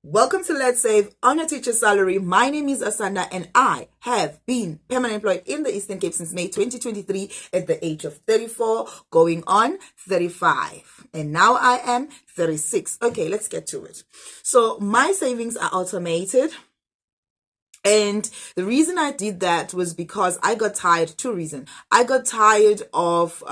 Welcome to Let's Save on your teacher salary. My name is Asanda and I have been permanently employed in the Eastern Cape since May 2023 at the age of 34, going on 35. And now I am 36. Okay, let's get to it. So my savings are automated. And the reason I did that was because I got tired. Two reasons. I got tired of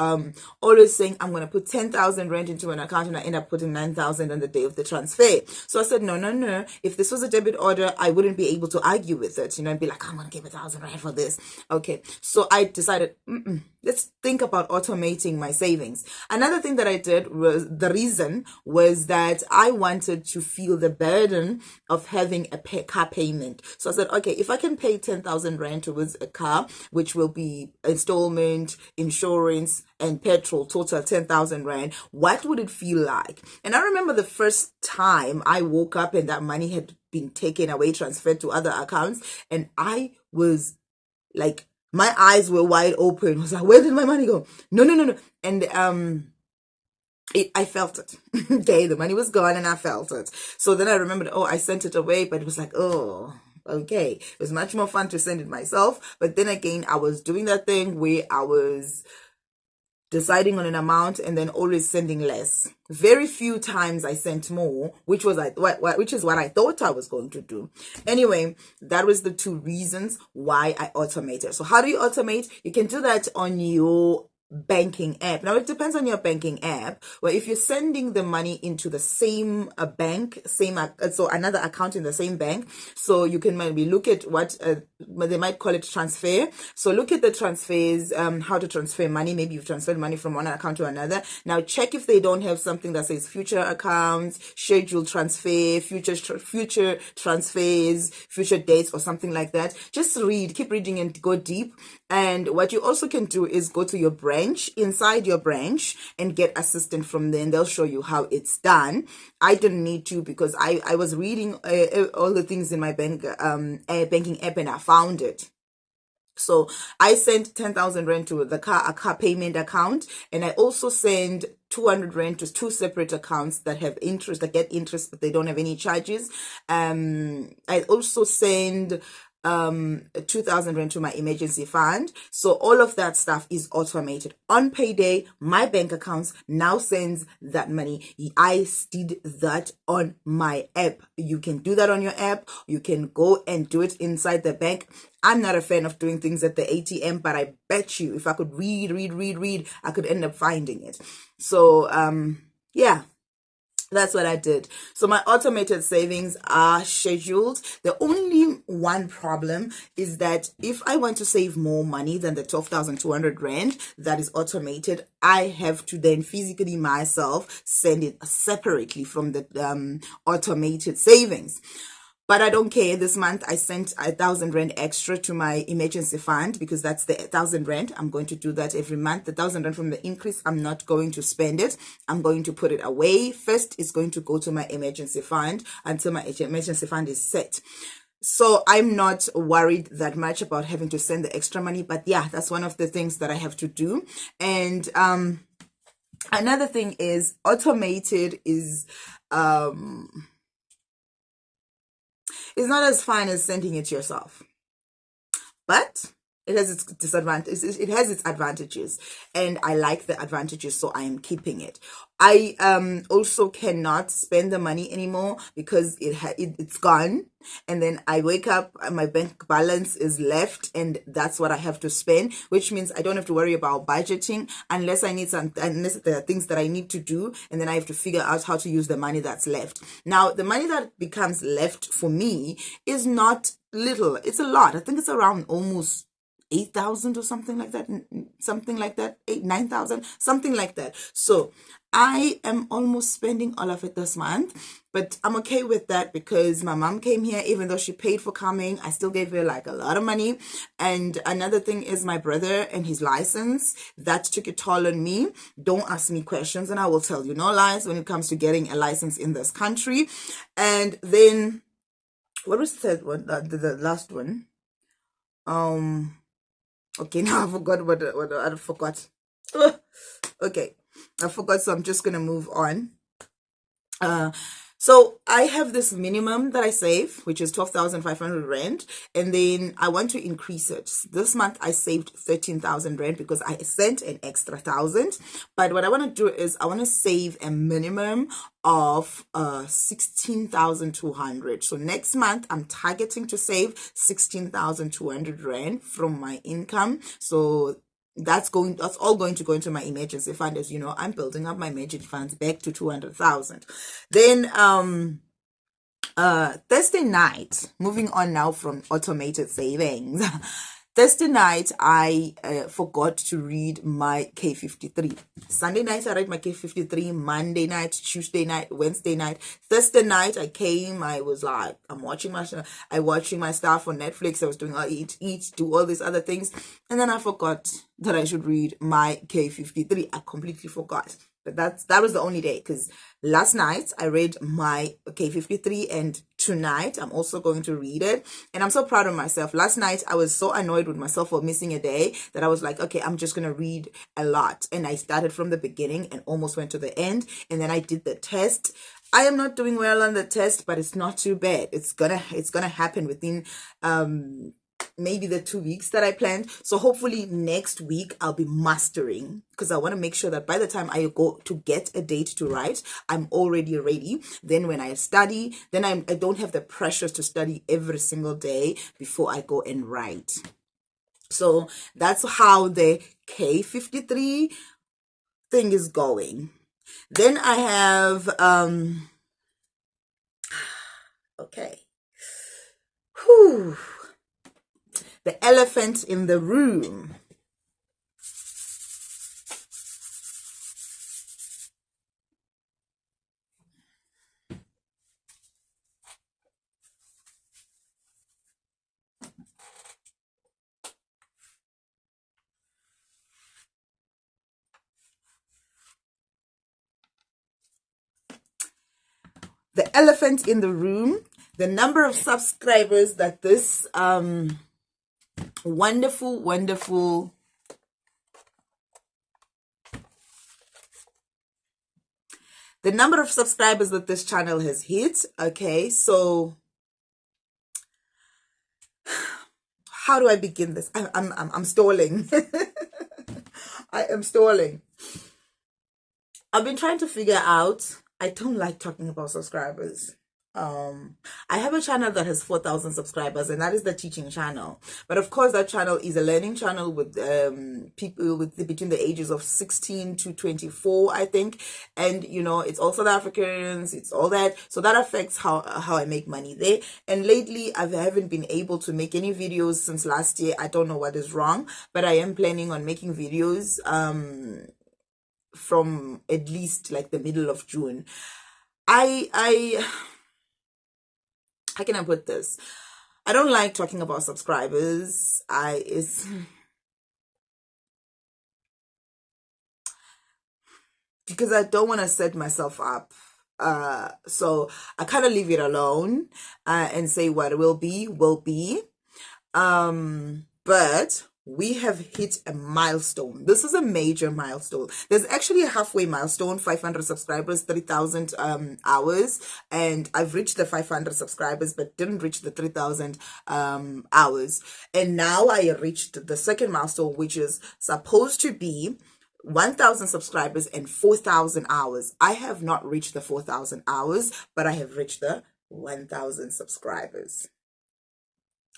always saying I'm going to put 10,000 rand into an account and I end up putting 9,000 on the day of the transfer. So I said, no. If this was a debit order, I wouldn't be able to argue with it, and be like, I'm going to give 1,000 rand for this. Okay. So I decided, let's think about automating my savings. Another thing that I did was that I wanted to feel the burden of having a car payment. So I said, okay, if I can pay 10,000 rand towards a car, which will be installment, insurance, and petrol, total 10,000 rand, what would it feel like? And I remember the first time I woke up and that money had been taken away, transferred to other accounts, and I was like, my eyes were wide open. I was like, where did my money go? No. And I felt it. Okay, the money was gone and I felt it. So then I remembered, I sent it away, but it was like, okay. It was much more fun to send it myself. But then again, I was doing that thing where I was deciding on an amount and then always sending less. Very few times I sent more, which is what I thought I was going to do. Anyway, that was the two reasons why I automated. So how do you automate? You can do that on your banking app. Now it depends on your banking app. Well, if you're sending the money into the same bank, so another account in the same bank, so you can maybe look at what they might call it transfer. So look at the transfers, how to transfer money. Maybe you've transferred money from one account to another. Now check if they don't have something that says future accounts, scheduled transfer, future transfers, future dates, or something like that. Just keep reading and go deep. And what you also can do is go to your inside your branch, and get assistance from them. They'll show you how it's done. I didn't need to, because I was reading all the things in my banking app and I found it. So I sent 10,000 rand to a car payment account, and I also send 200 rand to two separate accounts that have interest, that get interest, but they don't have any charges. I also send 2,000 rand to my emergency fund. So all of that stuff is automated. On payday, my bank accounts now sends that money. I did that on my app. You can do that on your app. You can go and do it inside the bank. I'm not a fan of doing things at the ATM, but I bet you if I could read, I could end up finding it. So, yeah. That's what I did. So my automated savings are scheduled. The only one problem is that if I want to save more money than the 12,200 rand that is automated, I have to then physically myself send it separately from the automated savings. But I don't care. This month I sent 1,000 rand extra to my emergency fund, because that's the 1,000 rand. I'm going to do that every month. The 1,000 rand from the increase, I'm not going to spend it. I'm going to put it away. First, it's going to go to my emergency fund until my emergency fund is set. So I'm not worried that much about having to send the extra money. But yeah, that's one of the things that I have to do. And another thing is automated is it's not as fun as sending it yourself, but it has its disadvantages. It has its advantages, and I like the advantages, so I am keeping it. I also cannot spend the money anymore because it's gone, and then I wake up and my bank balance is left, and that's what I have to spend, which means I don't have to worry about budgeting unless there are things that I need to do, and then I have to figure out how to use the money that's left. Now, the money that becomes left for me is not little. It's a lot. I think it's around almost 8,000 or something like that, 9,000, something like that. So I am almost spending all of it this month, but I'm okay with that because my mom came here. Even though she paid for coming, I still gave her like a lot of money. And another thing is my brother and his license, that took a toll on me. Don't ask me questions and I will tell you no lies when it comes to getting a license in this country. And then what was the third one? The last one. Okay, now I forgot what I forgot. Okay, I forgot, so I'm just gonna move on. So I have this minimum that I save, which is 12,500 rand, and then I want to increase it. This month I saved 13,000 rand because I sent an extra 1,000. But what I want to do is I want to save a minimum of 16,200. So next month I'm targeting to save 16,200 rand from my income. So that's all going to go into my emergency fund. As you know, I'm building up my emergency funds back to 200,000. Then Thursday night, moving on now from automated savings. Thursday night, I forgot to read my K53. Sunday night, I read my K53. Monday night, Tuesday night, Wednesday night. Thursday night, I came. I was like, I'm watching my stuff on Netflix. I was doing eat, do all these other things. And then I forgot that I should read my K53. I completely forgot. But that was the only day, because last night I read my K53, and tonight I'm also going to read it. And I'm so proud of myself. Last night I was so annoyed with myself for missing a day that I was like, okay, I'm just gonna read a lot. And I started from the beginning and almost went to the end, and then I did the test. I am not doing well on the test, but it's not too bad. It's gonna happen within maybe the 2 weeks that I planned. So hopefully next week I'll be mastering, because I want to make sure that by the time I go to get a date to write, I'm already ready. Then when I study, then I don't have the pressure to study every single day before I go and write. So that's how the K53 thing is going. Then I have okay. Whew. The elephant in the room. The elephant in the room, the number of subscribers that this wonderful the number of subscribers that this channel has hit. Okay, so how do I begin this? I'm stalling. I am stalling. I've been trying to figure out. I don't like talking about subscribers. I have a channel that has 4,000 subscribers, and that is the teaching channel. But of course, that channel is a learning channel with people between the ages of 16 to 24, I think. And you know, it's also the Africans, it's all that. So that affects how I make money there. And lately, I haven't been able to make any videos since last year. I don't know what is wrong, but I am planning on making videos from at least like the middle of June. How can I put this? I don't like talking about subscribers. Because I don't want to set myself up. So I kind of leave it alone and say what will be, will be. But we have hit a milestone. This is a major milestone. There's actually a halfway milestone, 500 subscribers, 3,000 hours. And I've reached the 500 subscribers, but didn't reach the 3,000 hours. And now I reached the second milestone, which is supposed to be 1,000 subscribers and 4,000 hours. I have not reached the 4,000 hours, but I have reached the 1,000 subscribers.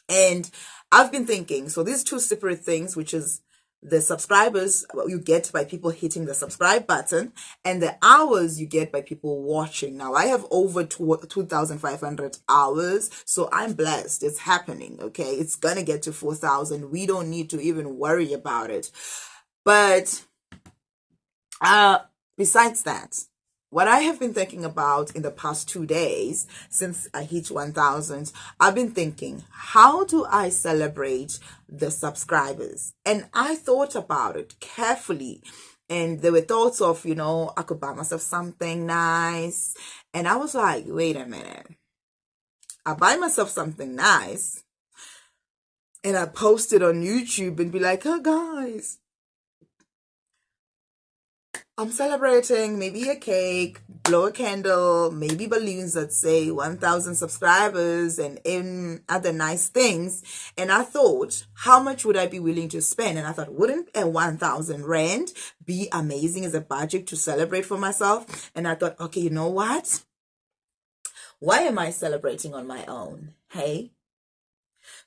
And I've been thinking, so these two separate things, which is the subscribers you get by people hitting the subscribe button, and the hours you get by people watching. Now, I have over 2,500 hours, so I'm blessed. It's happening, okay? It's gonna get to 4,000. We don't need to even worry about it. But besides that, what I have been thinking about in the past 2 days since I hit 1,000, I've been thinking, how do I celebrate the subscribers? And I thought about it carefully. And there were thoughts of, you know, I could buy myself something nice. And I was like, wait a minute. I buy myself something nice and I post it on YouTube and be like, oh, guys, I'm celebrating maybe a cake, blow a candle, maybe balloons that say 1,000 subscribers and in other nice things. And I thought, how much would I be willing to spend? And I thought, wouldn't a 1,000 rand be amazing as a budget to celebrate for myself? And I thought, okay, you know what? Why am I celebrating on my own? Hey?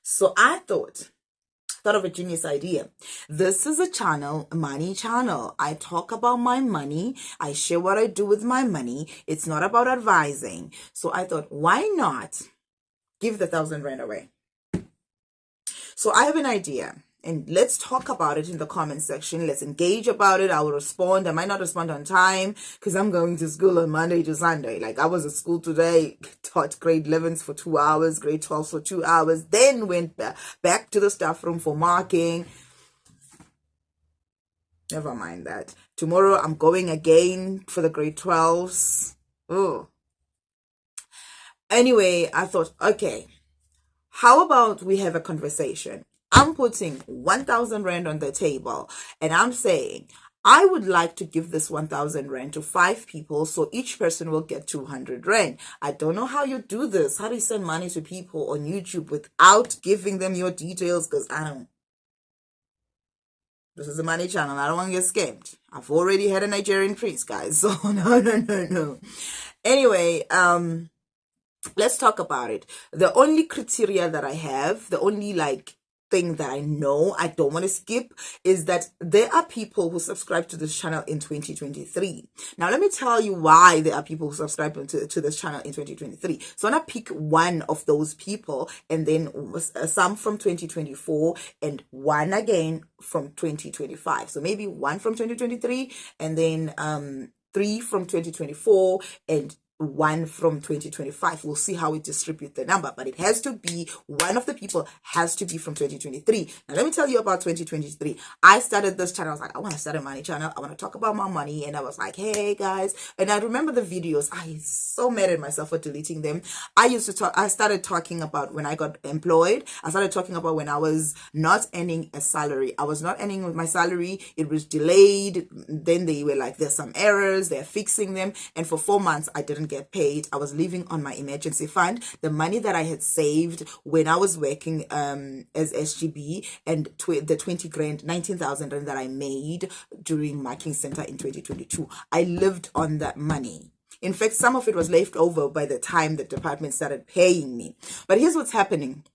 So I thought of a genius idea. This is a channel, a money channel. I talk about my money. I share what I do with my money. It's not about advising. So I thought, why not give the 1,000 rand away? So I have an idea. And let's talk about it in the comment section. Let's engage about it. I will respond. I might not respond on time because I'm going to school on Monday to Sunday. Like I was at school today, taught grade 11s for 2 hours, grade 12s for 2 hours, then went back to the staff room for marking. Never mind that. Tomorrow I'm going again for the grade 12s. Oh. Anyway, I thought, okay, how about we have a conversation? I'm putting 1,000 rand on the table and I'm saying I would like to give this 1,000 rand to 5 people so each person will get 200 rand. I don't know how you do this. How do you send money to people on YouTube without giving them your details? Because I don't. This is a money channel. I don't want to get scammed. I've already had a Nigerian priest, guys. So no. Anyway, let's talk about it. The only criteria that I have, the only thing that I know I don't want to skip is that there are people who subscribe to this channel in 2023. Now, let me tell you why there are people who subscribe to this channel in 2023. So I'm going to pick one of those people and then some from 2024 and one again from 2025. So maybe one from 2023 and then 3 from 2024 and 1 from 2025. We'll see how we distribute the number, but it has to be one of the people has to be from 2023. Now let me tell you about 2023. I started this channel. I was like, I want to start a money channel. I want to talk about my money. And I was like, hey guys. And I remember the videos. I so mad at myself for deleting them. I started talking about when I got employed. I started talking about when I was not earning a salary. I was not earning with my salary. It was delayed. Then they were like, there's some errors. They're fixing them. And for 4 months, I didn't get paid. I was living on my emergency fund, the money that I had saved when I was working as SGB, and the 20 grand, 19,000 that I made during marking center in 2022. I lived on that money. In fact, some of it was left over by the time the department started paying me. But here's what's happening,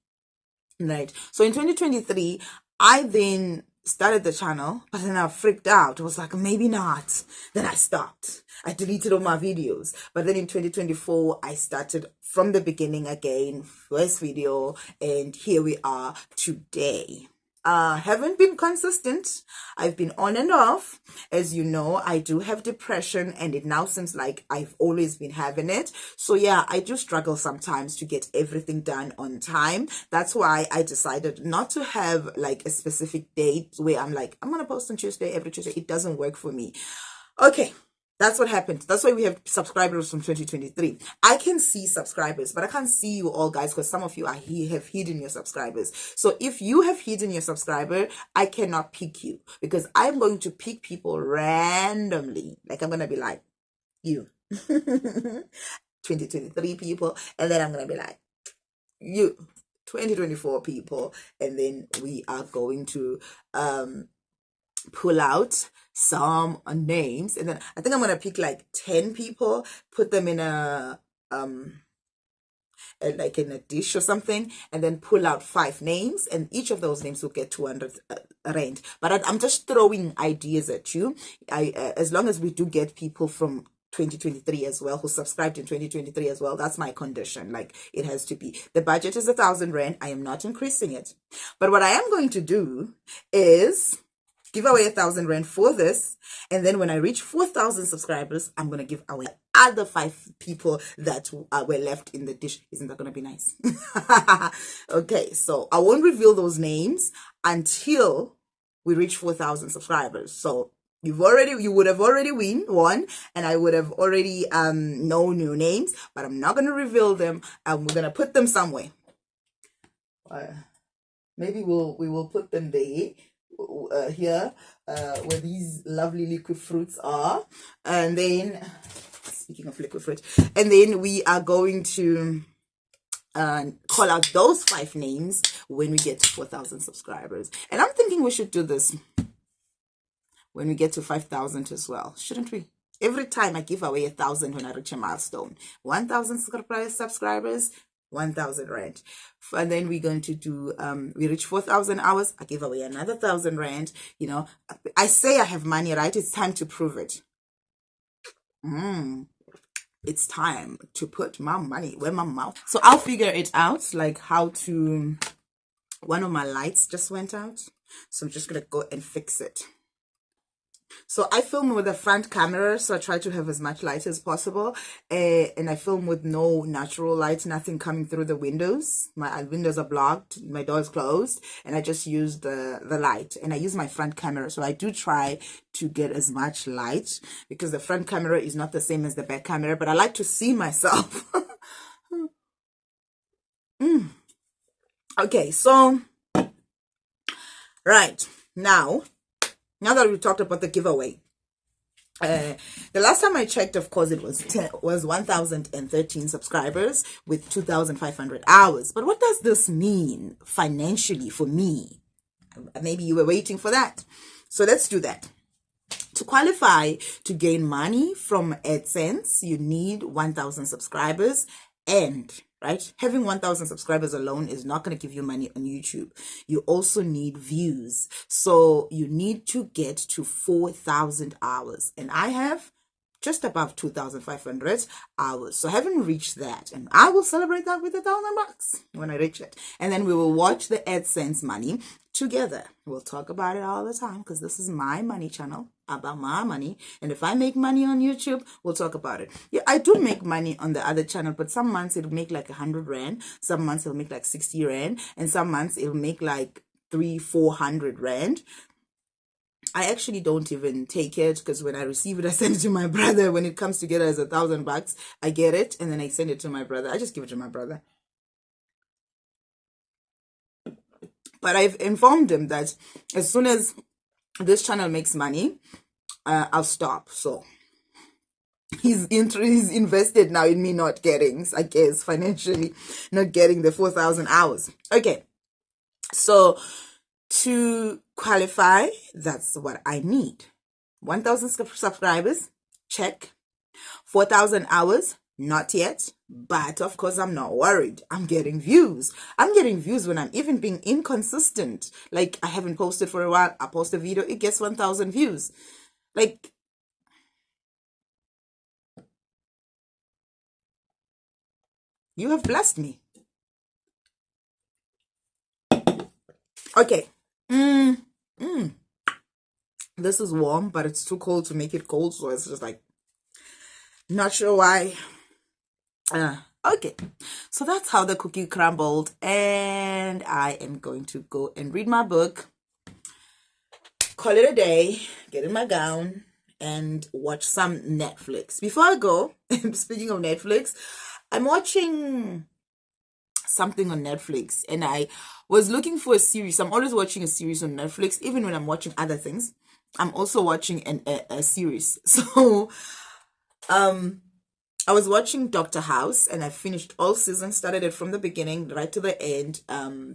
right? So in 2023, I then started the channel, but then I freaked out. I was like, maybe not. Then I stopped. I deleted all my videos. But then in 2024, I started from the beginning again, first video, and here we are today. Haven't been consistent. I've been on and off. As you know, I do have depression and it now seems like I've always been having it. So yeah, I do struggle sometimes to get everything done on time. That's why I decided not to have like a specific date where I'm like, I'm going to post on Tuesday, every Tuesday. It doesn't work for me. Okay. That's what happened. That's why we have subscribers from 2023. I can see subscribers, but I can't see you all, guys, because some of you have hidden your subscribers. So if you have hidden your subscriber, I cannot pick you because I'm going to pick people randomly. Like I'm going to be like, you, 2023 people, and then I'm going to be like, you, 2024 people, and then we are going to pull out some names, and then I think I'm gonna pick like 10 people, put them in a like in a dish or something, and then pull out 5 names, and each of those names will get 200 rand. But I'm just throwing ideas at you. As long as we do get people from 2023 as well who subscribed in 2023 as well, that's my condition. Like it has to be. The budget is 1,000 rand. I am not increasing it, but what I am going to do is give away 1,000 rand for this, and then when I reach 4,000 subscribers, I'm gonna give away other 5 people that were left in the dish. Isn't that gonna be nice? Okay, so I won't reveal those names until we reach 4,000 subscribers. So you would have already won, and I would have already known your names, but I'm not gonna reveal them. We're gonna put them somewhere. Maybe we will put them there. Here, where these lovely liquid fruits are. And then, speaking of liquid fruit, and then we are going to call out those 5 names when we get to 4,000 subscribers. And I'm thinking we should do this when we get to 5,000 as well, shouldn't we? Every time I give away 1,000 when I reach a milestone. 1,000 subscribers, 1,000 rand. And then we're going to do, we reach 4,000 hours, I give away another 1,000 rand. You know, I say I have money, right? It's time to prove it. It's time to put my money where my mouth. So I'll figure it out, like how to, one of my lights just went out. So I'm just going to go and fix it. So I film with a front camera, so I try to have as much light as possible, and I film with no natural light, nothing coming through the windows. My windows are blocked, my door is closed, and I just use the light, and I use my front camera. So I do try to get as much light, because the front camera is not the same as the back camera, but I like to see myself. Okay, so right now that we talked about the giveaway, the last time I checked, of course, it was 1,013 subscribers with 2,500 hours. But what does this mean financially for me? Maybe you were waiting for that. So let's do that. To qualify to gain money from AdSense, you need 1,000 subscribers, and right, having 1,000 subscribers alone is not going to give you money on YouTube. You also need views. So you need to get to 4,000 hours. And I have just above 2,500 hours. So I haven't reached that. And I will celebrate that with $1,000 when I reach it. And then we will watch the AdSense money together. We'll talk about it all the time, because this is my money channel, about my money. And if I make money on YouTube, we'll talk about it. Yeah, I do make money on the other channel, but some months it'll make like 100 rand, some months it'll make like 60 rand, and some months it'll make like 300-400 rand. I actually don't even take it, because when I receive it, I send it to my brother. When it comes together as $1,000, I get it, and then I send it to my brother. I just give it to my brother. But I've informed him that as soon as this channel makes money, I'll stop. So he's invested now in me not getting, I guess, financially, not getting the 4,000 hours. Okay, so to qualify, that's what I need. 1,000 subscribers, check. 4,000 hours, not yet. But of course, I'm not worried. I'm getting views. I'm getting views when I'm even being inconsistent. Like, I haven't posted for a while. I post a video, it gets 1,000 views. Like, you have blessed me. Okay. This is warm, but it's too cold to make it cold. So it's just like, not sure why. Okay, so that's how the cookie crumbled, and I am going to go and read my book, call it a day, get in my gown, and watch some Netflix. Before I go, speaking of Netflix, I'm watching something on Netflix, and I was looking for a series. I'm always watching a series on Netflix, even when I'm watching other things. I'm also watching a series. So I was watching Dr. House, and I finished all seasons, started it from the beginning right to the end,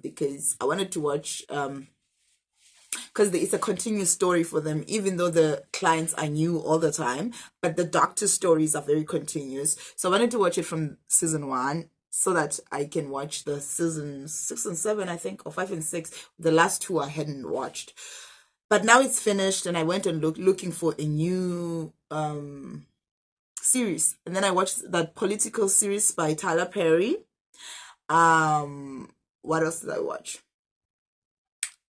because I wanted to watch, because it's a continuous story for them, even though the clients are new all the time, but the doctor stories are very continuous. So I wanted to watch it from season 1 so that I can watch the season 6 and 7, I think, or 5 and 6. The last 2 I hadn't watched. But now it's finished, and I went and looking for a new series, and then I watched that political series by Tyler Perry. What else did I watch?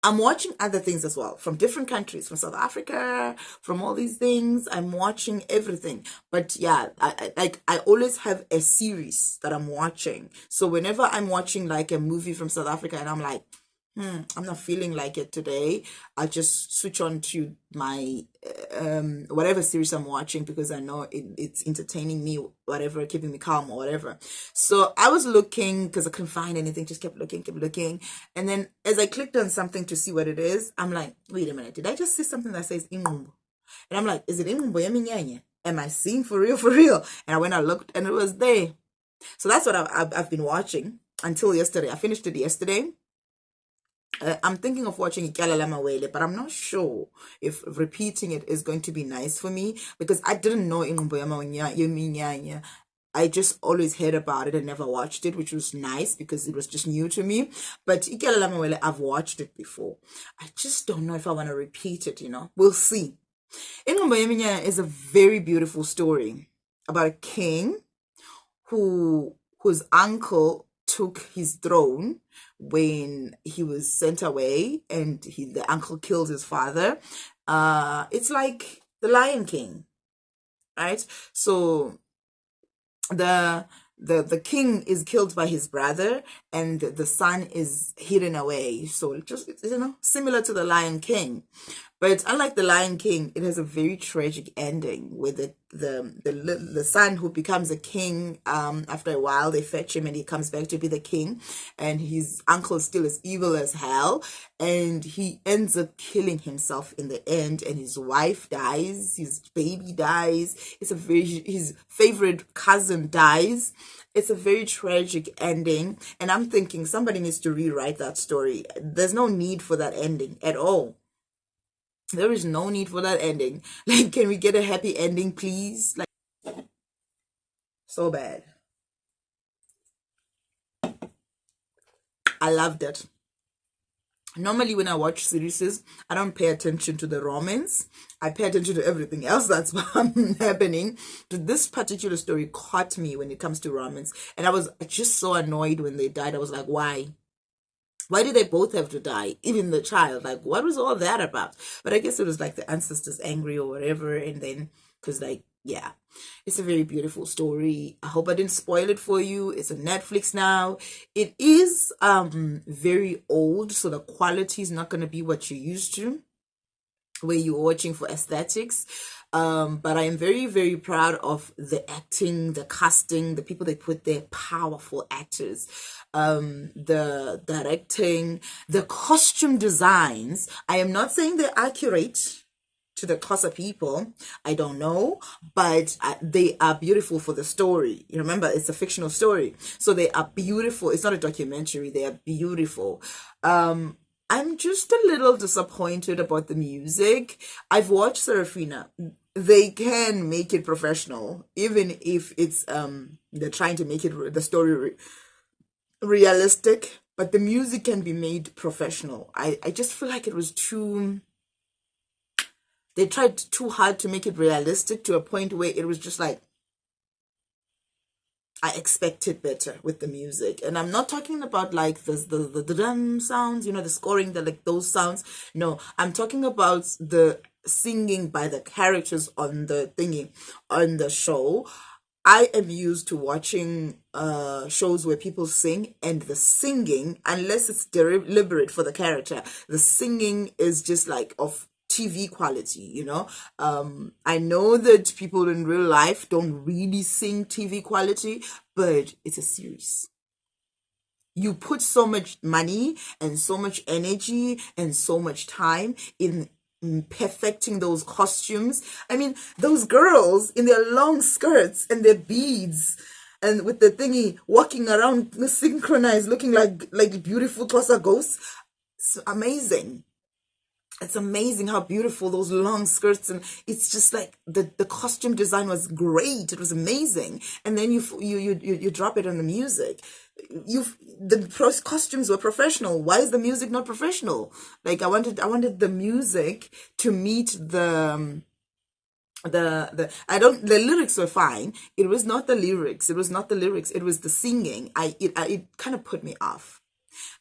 I'm watching other things as well, from different countries, from South Africa, from all these things. I'm watching everything. But yeah, I always have a series that I'm watching. So whenever I'm watching like a movie from South Africa, and I'm like, I'm not feeling like it today. I'll just switch on to my whatever series I'm watching because I know it's entertaining me, whatever, keeping me calm or whatever. So I was looking because I couldn't find anything, just kept looking. And then as I clicked on something to see what it is, I'm like, wait a minute, did I just see something that says Ingumbo? And I'm like, is it Ingumbo Yaminyanya? Am I seeing for real? And I went, I looked and it was there. So that's what I've been watching until yesterday. I finished it yesterday. I'm thinking of watching Ikyala Mawele, but I'm not sure if repeating it is going to be nice for me because I didn't know Ingumbo Yaminyanya. I just always heard about it and never watched it, which was nice because it was just new to me. But Ikyala Mawele, I've watched it before. I just don't know if I want to repeat it, We'll see. Ingumbo Yaminyanya is a very beautiful story about a king whose uncle took his throne when he was sent away and the uncle killed his father. It's like the Lion King, right? So the king is killed by his brother and the son is hidden away. So just, similar to the Lion King. But unlike the Lion King, it has a very tragic ending with the son who becomes a king. After a while, they fetch him and he comes back to be the king. And his uncle is still as evil as hell. And he ends up killing himself in the end. And his wife dies. His baby dies. His favorite cousin dies. It's a very tragic ending. And I'm thinking somebody needs to rewrite that story. There's no need for that ending at all. There is no need for that ending. Like, can we get a happy ending, please? Like, so bad. I loved it. Normally, when I watch series, I don't pay attention to the romance. I pay attention to everything else that's happening. But this particular story caught me when it comes to romance. And I was just so annoyed when they died. I was like, why? Why did they both have to die? Even the child. Like, what was all that about? But I guess it was like the ancestors angry or whatever. And then, because yeah, it's a very beautiful story. I hope I didn't spoil it for you. It's on Netflix now. It is very old. So the quality is not going to be what you're used to, where you're watching for aesthetics. But I am very, very proud of the acting, the casting, the people they put there, powerful actors. The directing, the costume designs. I am not saying they're accurate to the Xhosa people. I don't know, but they are beautiful for the story. You remember, it's a fictional story. So they are beautiful. It's not a documentary. They are beautiful. I'm just a little disappointed about the music. I've watched Serafina. They can make it professional, even if it's they're trying to make it the story realistic, but the music can be made professional. I just feel like it was too, they tried too hard to make it realistic to a point where it was just like, I expected better with the music. And I'm not talking about like the drum sounds, the scoring, those sounds. No, I'm talking about the singing by the characters on the thingy, on the show. I am used to watching shows where people sing, and the singing, unless it's deliberate for the character, the singing is just like of TV quality, I know that people in real life don't really sing TV quality, but it's a series. You put so much money and so much energy and so much time in perfecting those costumes. I mean, those girls in their long skirts and their beads and with the thingy walking around synchronized, looking like beautiful Xhosa ghosts. It's amazing. It's amazing how beautiful those long skirts, and it's just like the costume design was great. It was amazing. And then you drop it on the music. The costumes were professional. Why is the music not professional? Like I wanted the music to meet the lyrics were fine. It was not the lyrics. It was the singing. It kind of put me off.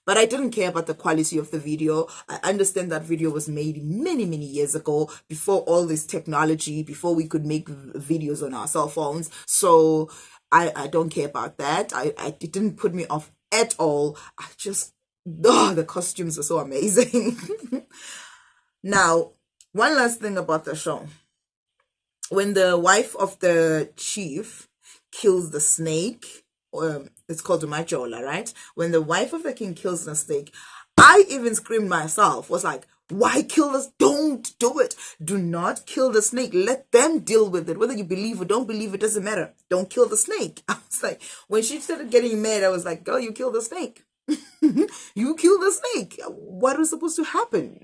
But I didn't care about the quality of the video. I understand that video was made many, many years ago, before all this technology, before we could make videos on our cell phones. So I don't care about that. It didn't put me off at all. I just Oh, the costumes were so amazing. Now, one last thing about the show. When the wife of the chief kills the snake, it's called Umajola, right? When the wife of the king kills the snake, I even screamed myself, was like, why kill this? Don't do it. Do not kill the snake. Let them deal with it. Whether you believe or don't believe, it doesn't matter. Don't kill the snake. I was like, when she started getting mad, I was like, girl, you killed the snake. You killed the snake. What was supposed to happen?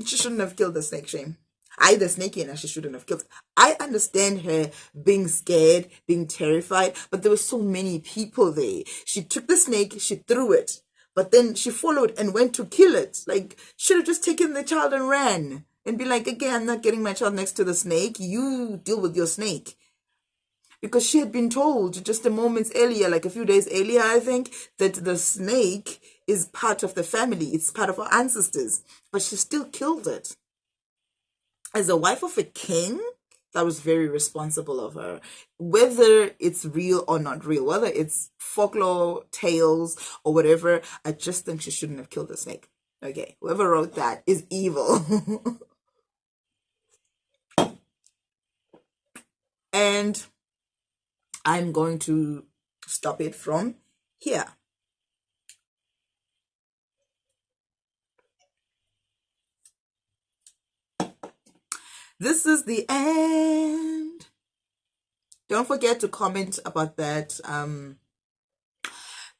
She shouldn't have killed the snake, Shame. The snake and she shouldn't have killed. I understand her being scared, being terrified, but there were so many people there. She took the snake, she threw it, but then she followed and went to kill it. Like, should have just taken the child and ran and be like, again, I'm not getting my child next to the snake. You deal with your snake. Because she had been told just a moment earlier, like a few days earlier, I think, that the snake is part of the family. It's part of our ancestors. But she still killed it. As a wife of a king, that was very responsible of her. Whether it's real or not real, whether it's folklore tales or whatever, I just think she shouldn't have killed the snake. Okay, whoever wrote that is evil. And I'm going to stop it from here. This is the end. Don't forget to comment about that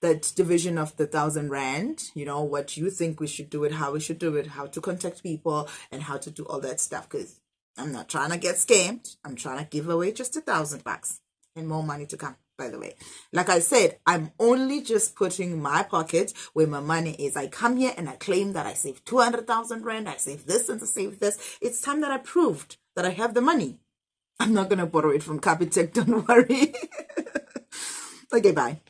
that division of the 1,000 rand, you know, what you think we should do it, how we should do it, how to contact people, and how to do all that stuff. Because I'm not trying to get scammed. I'm trying to give away just 1,000 bucks and more money to come. By the way, like I said, I'm only just putting my pocket where my money is. I come here and I claim that I saved 200,000 rand. I saved this and I saved this. It's time that I proved that I have the money. I'm not going to borrow it from Capitec. Don't worry. Okay, bye.